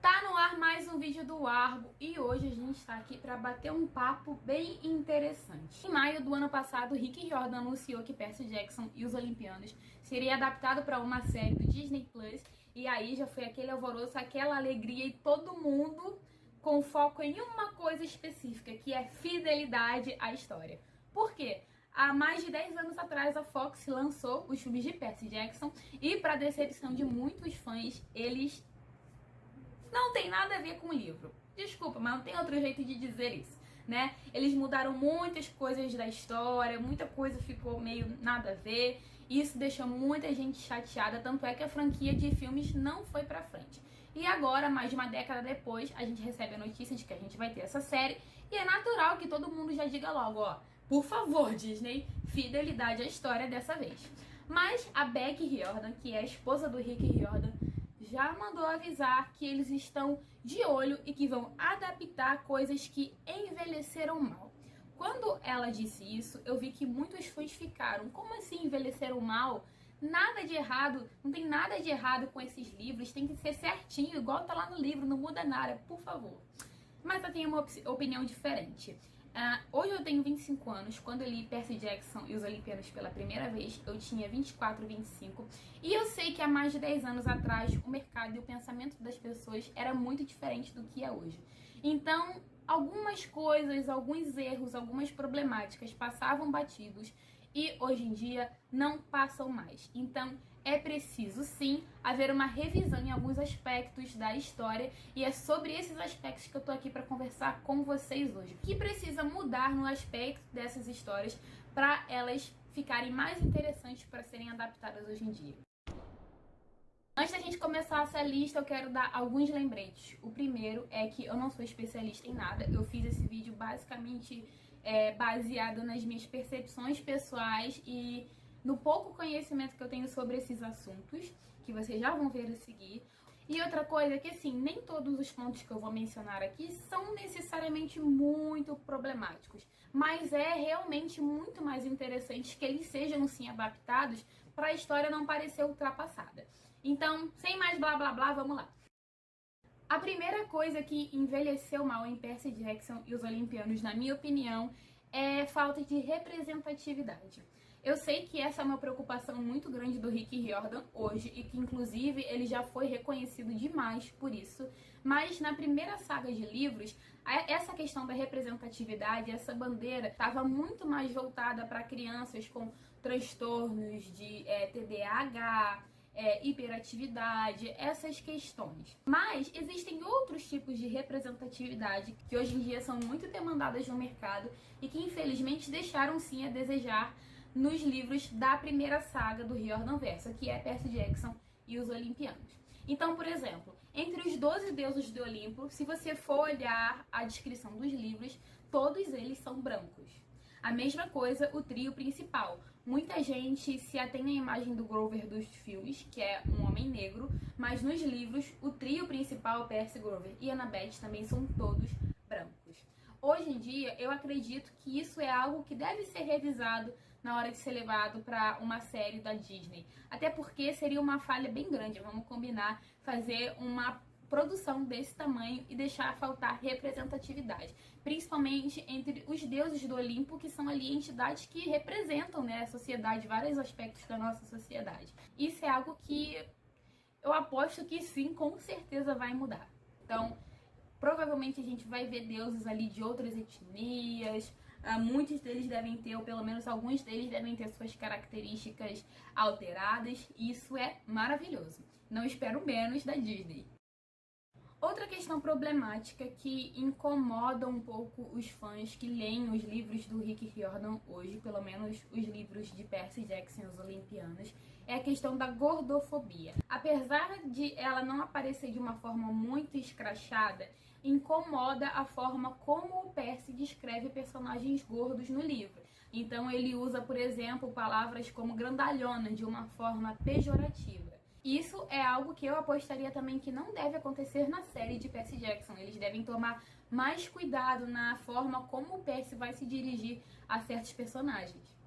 Tá no ar mais um vídeo do Argo e hoje a gente está aqui para bater um papo bem interessante. Em maio do ano passado, Rick Riordan anunciou que Percy Jackson e os Olimpianos seria adaptado para uma série do Disney Plus e aí já foi aquele alvoroço, aquela alegria e todo mundo com foco em uma coisa específica, que é fidelidade à história. Por quê? Há mais de 10 anos atrás, a Fox lançou os filmes de Percy Jackson e, para decepção de muitos fãs, eles não tem nada a ver com o livro. Desculpa, mas não tem outro jeito de dizer isso, né? Eles mudaram muitas coisas da história, muita coisa ficou meio nada a ver. E isso deixou muita gente chateada, tanto é que a franquia de filmes não foi pra frente. E agora, mais de uma década depois, a gente recebe a notícia de que a gente vai ter essa série. E é natural que todo mundo já diga logo, ó, por favor, Disney, fidelidade à história dessa vez. Mas a Becky Riordan, que é a esposa do Rick Riordan, já mandou avisar que eles estão de olho e que vão adaptar coisas que envelheceram mal. Quando ela disse isso, eu vi que muitos fãs ficaram, como assim envelheceram mal? Nada de errado, não tem nada de errado com esses livros, tem que ser certinho, igual tá lá no livro, não muda nada, por favor. Mas eu tenho uma opinião diferente. Hoje eu tenho 25 anos, quando eu li Percy Jackson e os Olimpianos pela primeira vez, eu tinha 24, 25, e eu sei que há mais de 10 anos atrás o mercado e o pensamento das pessoas era muito diferente do que é hoje. Então, algumas coisas, alguns erros, algumas problemáticas passavam batidos e hoje em dia não passam mais. Então, é preciso sim haver uma revisão em alguns aspectos da história e é sobre esses aspectos que eu tô aqui para conversar com vocês hoje. O que precisa mudar no aspecto dessas histórias para elas ficarem mais interessantes para serem adaptadas hoje em dia. Antes da gente começar essa lista, eu quero dar alguns lembretes. O primeiro é que eu não sou especialista em nada, eu fiz esse vídeo basicamente baseado nas minhas percepções pessoais e no pouco conhecimento que eu tenho sobre esses assuntos, que vocês já vão ver a seguir. E outra coisa é que, assim, nem todos os pontos que eu vou mencionar aqui são necessariamente muito problemáticos, mas é realmente muito mais interessante que eles sejam, sim, adaptados para a história não parecer ultrapassada. Então, sem mais blá blá blá, vamos lá. A primeira coisa que envelheceu mal em Percy Jackson e os Olimpianos, na minha opinião, é falta de representatividade. Eu sei que essa é uma preocupação muito grande do Rick Riordan hoje e que, inclusive, ele já foi reconhecido demais por isso, mas na primeira saga de livros, essa questão da representatividade, essa bandeira, estava muito mais voltada para crianças com transtornos de TDAH, hiperatividade, essas questões. Mas existem outros tipos de representatividade que hoje em dia são muito demandadas no mercado e que infelizmente deixaram sim a desejar nos livros da primeira saga do Riordanverso, que é Percy Jackson e os Olimpianos. Então, por exemplo, entre os 12 deuses do Olimpo, se você for olhar a descrição dos livros, todos eles são brancos. A mesma coisa o trio principal. Muita gente se atém à imagem do Grover dos filmes, que é um homem negro, mas nos livros o trio principal, Percy, Grover e Annabeth, também são todos brancos. Hoje em dia, eu acredito que isso é algo que deve ser revisado na hora de ser levado para uma série da Disney. Até porque seria uma falha bem grande, vamos combinar, fazer uma produção desse tamanho e deixar faltar representatividade, principalmente entre os deuses do Olimpo, que são ali entidades que representam, né, a sociedade, vários aspectos da nossa sociedade. Isso é algo que eu aposto que sim, com certeza vai mudar. Então, provavelmente a gente vai ver deuses ali de outras etnias, muitos deles devem ter, ou pelo menos alguns deles devem ter suas características alteradas, e isso é maravilhoso. Não espero menos da Disney. Outra questão problemática que incomoda um pouco os fãs que leem os livros do Rick Riordan hoje, pelo menos os livros de Percy Jackson e os Olimpianos, é a questão da gordofobia. Apesar de ela não aparecer de uma forma muito escrachada, incomoda a forma como o Percy descreve personagens gordos no livro. Então ele usa, por exemplo, palavras como grandalhona de uma forma pejorativa. Isso é algo que eu apostaria também que não deve acontecer na série de Percy Jackson. Eles devem tomar mais cuidado na forma como o Percy vai se dirigir a certos personagens.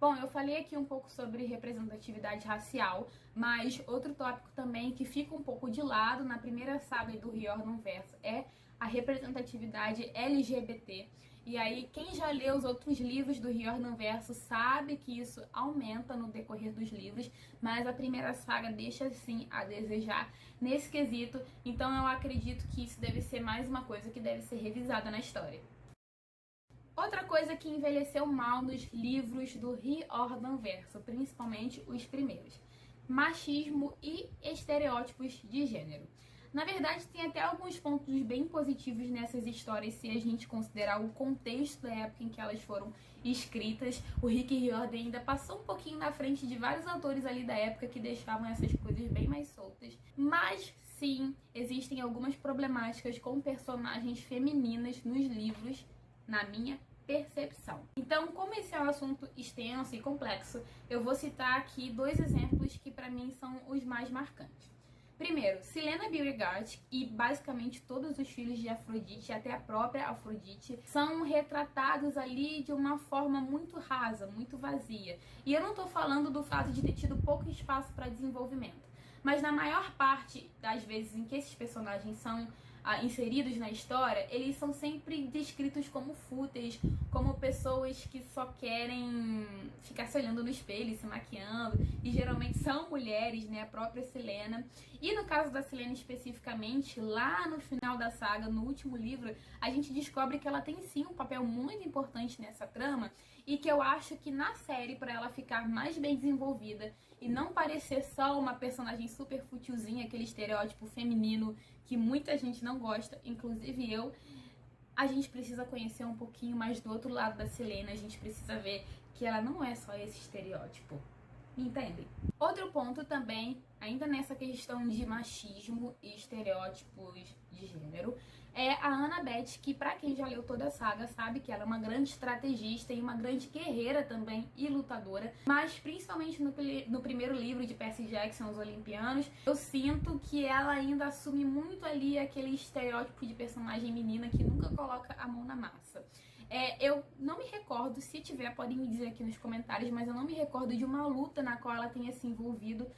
Bom, eu falei aqui um pouco sobre representatividade racial, mas outro tópico também que fica um pouco de lado na primeira saga do Riordanverso é a representatividade LGBT. E aí, quem já leu os outros livros do Riordanverso sabe que isso aumenta no decorrer dos livros, mas a primeira saga deixa sim a desejar nesse quesito, então eu acredito que isso deve ser mais uma coisa que deve ser revisada na história. Outra coisa que envelheceu mal nos livros do Riordanverso, principalmente os primeiros: machismo e estereótipos de gênero. Na verdade, tem até alguns pontos bem positivos nessas histórias se a gente considerar o contexto da época em que elas foram escritas. O Rick Riordan ainda passou um pouquinho na frente de vários autores ali da época que deixavam essas coisas bem mais soltas. Mas sim, existem algumas problemáticas com personagens femininas nos livros, na minha percepção. Então, como esse é um assunto extenso e complexo, eu vou citar aqui dois exemplos que para mim são os mais marcantes. Primeiro, Celaena Beauregard e basicamente todos os filhos de Afrodite, até a própria Afrodite, são retratados ali de uma forma muito rasa, muito vazia. E eu não tô falando do fato de ter tido pouco espaço para desenvolvimento, mas na maior parte das vezes em que esses personagens são inseridos na história, eles são sempre descritos como fúteis, como pessoas que só querem ficar se olhando no espelho, se maquiando, e geralmente são mulheres, né, a própria Celaena. E no caso da Celaena especificamente, lá no final da saga, no último livro, a gente descobre que ela tem sim um papel muito importante nessa trama, e que eu acho que na série, para ela ficar mais bem desenvolvida e não parecer só uma personagem super futilzinha, aquele estereótipo feminino que muita gente não gosta, inclusive eu, a gente precisa conhecer um pouquinho mais do outro lado da Celaena, a gente precisa ver que ela não é só esse estereótipo. Entendem? Outro ponto também, ainda nessa questão de machismo e estereótipos de gênero, é a Annabeth, que pra quem já leu toda a saga sabe que ela é uma grande estrategista e uma grande guerreira também e lutadora, mas principalmente no primeiro livro de Percy Jackson, Os Olimpianos, eu sinto que ela ainda assume muito ali aquele estereótipo de personagem menina que nunca coloca a mão na massa. Eu não me recordo, se tiver podem me dizer aqui nos comentários, mas eu não me recordo de uma luta na qual ela tenha se envolvido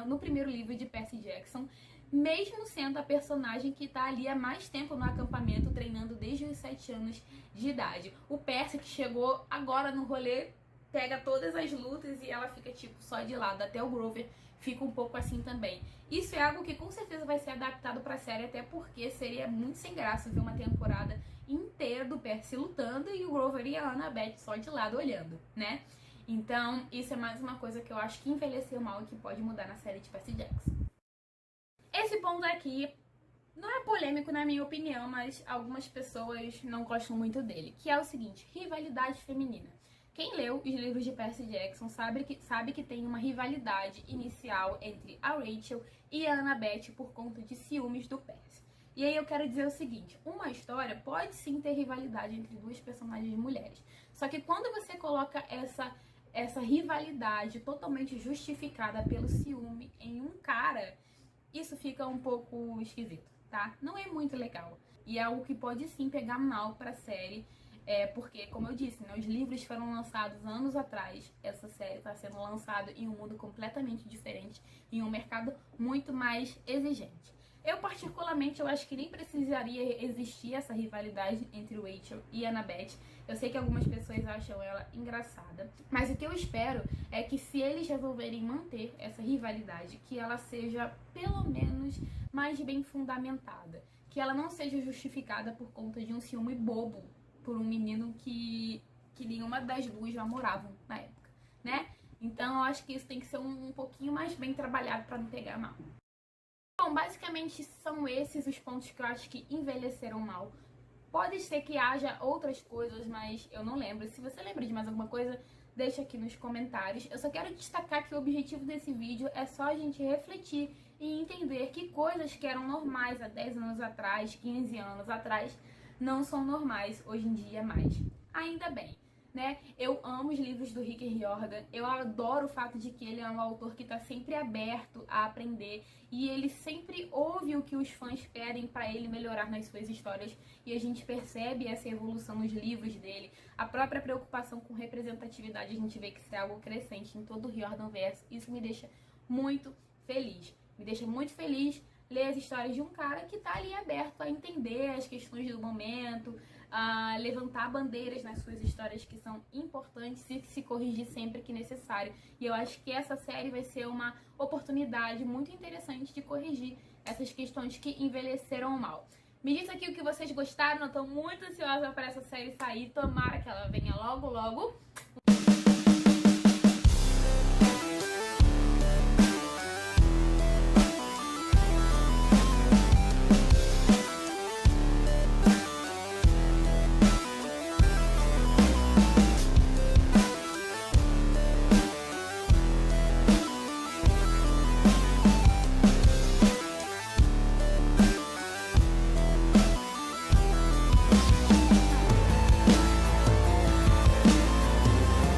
no primeiro livro de Percy Jackson, mesmo sendo a personagem que tá ali há mais tempo no acampamento, treinando desde os 7 anos de idade. O Percy que chegou agora no rolê, pega todas as lutas e ela fica tipo só de lado, até o Grover fica um pouco assim também. Isso é algo que com certeza vai ser adaptado pra série, até porque seria muito sem graça ver uma temporada inteira do Percy lutando e o Grover e a Annabeth só de lado olhando, né? Então, isso é mais uma coisa que eu acho que envelheceu mal e que pode mudar na série de Percy Jackson. Esse ponto aqui não é polêmico na minha opinião, mas algumas pessoas não gostam muito dele, que é o seguinte: rivalidade feminina. Quem leu os livros de Percy Jackson sabe que tem uma rivalidade inicial entre a Rachel e a Annabeth por conta de ciúmes do Percy. E aí eu quero dizer o seguinte: uma história pode sim ter rivalidade entre duas personagens mulheres, só que quando você coloca essa rivalidade totalmente justificada pelo ciúme em um cara, isso fica um pouco esquisito, tá? Não é muito legal. E é algo que pode sim pegar mal pra série, porque, como eu disse, né, os livros foram lançados anos atrás. Essa série está sendo lançada em um mundo completamente diferente, em um mercado muito mais exigente. Eu, particularmente, eu acho que nem precisaria existir essa rivalidade entre Rachel e Annabeth. Eu sei que algumas pessoas acham ela engraçada, mas o que eu espero é que, se eles resolverem manter essa rivalidade, que ela seja, pelo menos, mais bem fundamentada. Que ela não seja justificada por conta de um ciúme bobo por um menino que nenhuma das duas já moravam na época, né? Então eu acho que isso tem que ser um pouquinho mais bem trabalhado para não pegar mal. Bom, basicamente são esses os pontos que eu acho que envelheceram mal. Pode ser que haja outras coisas, mas eu não lembro. Se você lembra de mais alguma coisa, deixa aqui nos comentários. Eu só quero destacar que o objetivo desse vídeo é só a gente refletir e entender que coisas que eram normais há 10 anos atrás, 15 anos atrás, não são normais hoje em dia mais. Ainda bem. né? Eu amo os livros do Rick Riordan, eu adoro o fato de que ele é um autor que está sempre aberto a aprender e ele sempre ouve o que os fãs pedem para ele melhorar nas suas histórias e a gente percebe essa evolução nos livros dele. A própria preocupação com representatividade, a gente vê que isso é algo crescente em todo o Riordan verso. Isso me deixa muito feliz. Me deixa muito feliz ler as histórias de um cara que tá ali aberto a entender as questões do momento, a levantar bandeiras nas suas histórias que são importantes e se corrigir sempre que necessário. E eu acho que essa série vai ser uma oportunidade muito interessante de corrigir essas questões que envelheceram mal. Me diz aqui o que vocês gostaram, eu tô muito ansiosa para essa série sair, tomara que ela venha logo, logo.